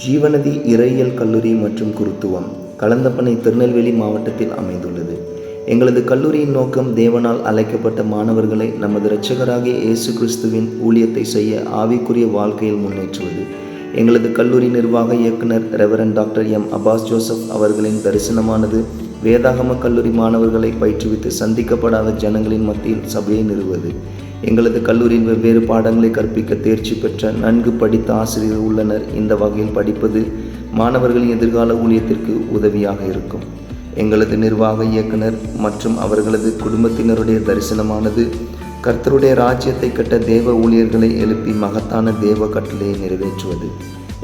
ஜீவநதி இறையியல் கல்லூரி மற்றும் குருத்துவம் கலந்தப்பனை திருநெல்வேலி மாவட்டத்தில் அமைந்துள்ளது. எங்களது கல்லூரியின் நோக்கம் தேவனால் அழைக்கப்பட்ட மாணவர்களை நமது இரட்சகராகிய இயேசு கிறிஸ்துவின் ஊழியத்தை செய்ய ஆவிக்குரிய வாழ்க்கையில் முன்னேற்றுவது. எங்களது கல்லூரி நிர்வாக இயக்குனர் reverend doctor M. Abbas Joseph அவர்களின் தரிசனமானது வேதாகம கல்லூரி மாணவர்களை பயிற்றுவித்து சந்திக்கப்படாத ஜனங்களின் மத்தியில் சபையை நிறுவுவது. எங்களது கல்லூரியின் வெவ்வேறு பாடங்களை கற்பிக்க தேர்ச்சி பெற்ற நன்கு படித்த ஆசிரியர்கள் உள்ளனர். இந்த வகையில் படிப்பது மாணவர்களின் எதிர்கால ஊழியத்திற்கு உதவியாக இருக்கும். எங்களது நிர்வாக இயக்குனர் மற்றும் அவர்களது குடும்பத்தினருடைய தரிசனமானது கர்த்தருடைய ராஜ்யத்தை கட்ட தேவ ஊழியர்களை எழுப்பி மகத்தான தேவ கட்டளையை நிறைவேற்றுவது.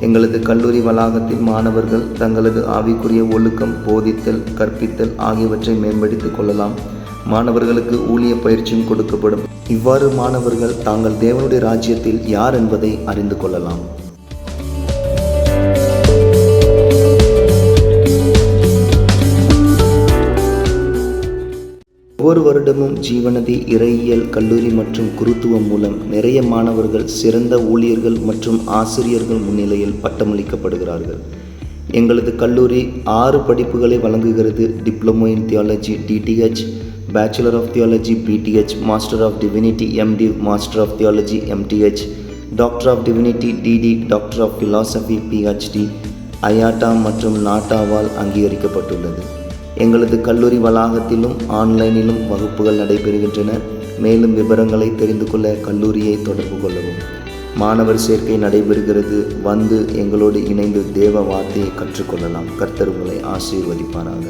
எங்களது கல்லூரி வளாகத்தில் மாணவர்கள் தங்களது ஆவிக்குரிய ஒழுக்கம், போதித்தல், கற்பித்தல் ஆகியவற்றை மேம்படுத்திக் கொள்ளலாம். மாணவர்களுக்கு ஊழிய பயிற்சியும் கொடுக்கப்படும். இவ்வாறு மாணவர்கள் தாங்கள் தேவனுடைய ராஜ்யத்தில் யார் என்பதை அறிந்து கொள்ளலாம். ஒவ்வொரு வருடமும் ஜீவநதி இறையியல் கல்லூரி மற்றும் குருத்துவம் மூலம் நிறைய மாணவர்கள் சிறந்த ஊழியர்கள் மற்றும் ஆசிரியர்கள் முன்னிலையில் பட்டமளிக்கப்படுகிறார்கள். எங்களது கல்லூரி 6 படிப்புகளை வழங்குகிறது. Diploma in theology DTh, bachelor of theology BTh, master of divinity MDiv, master of theology MTh, doctor of divinity DD, doctor of philosophy PhD, ஐயாட்டா மற்றும் நாட்டாவால் அங்கீகரிக்கப்பட்டுள்ளது. எங்களது கல்லூரி வளாகத்திலும் ஆன்லைனிலும் வகுப்புகள் நடைபெறுகின்றன. மேலும் விவரங்களை தெரிந்து கொள்ள கல்லூரியை தொடர்பு கொள்ளவும். மாணவர் சேர்க்கை நடைபெறுகிறது. வந்து எங்களோடு இணைந்து தேவ வார்த்தையை கற்றுக்கொள்ளலாம். கர்த்தர் உங்களை ஆசீர்வதிப்பாராக.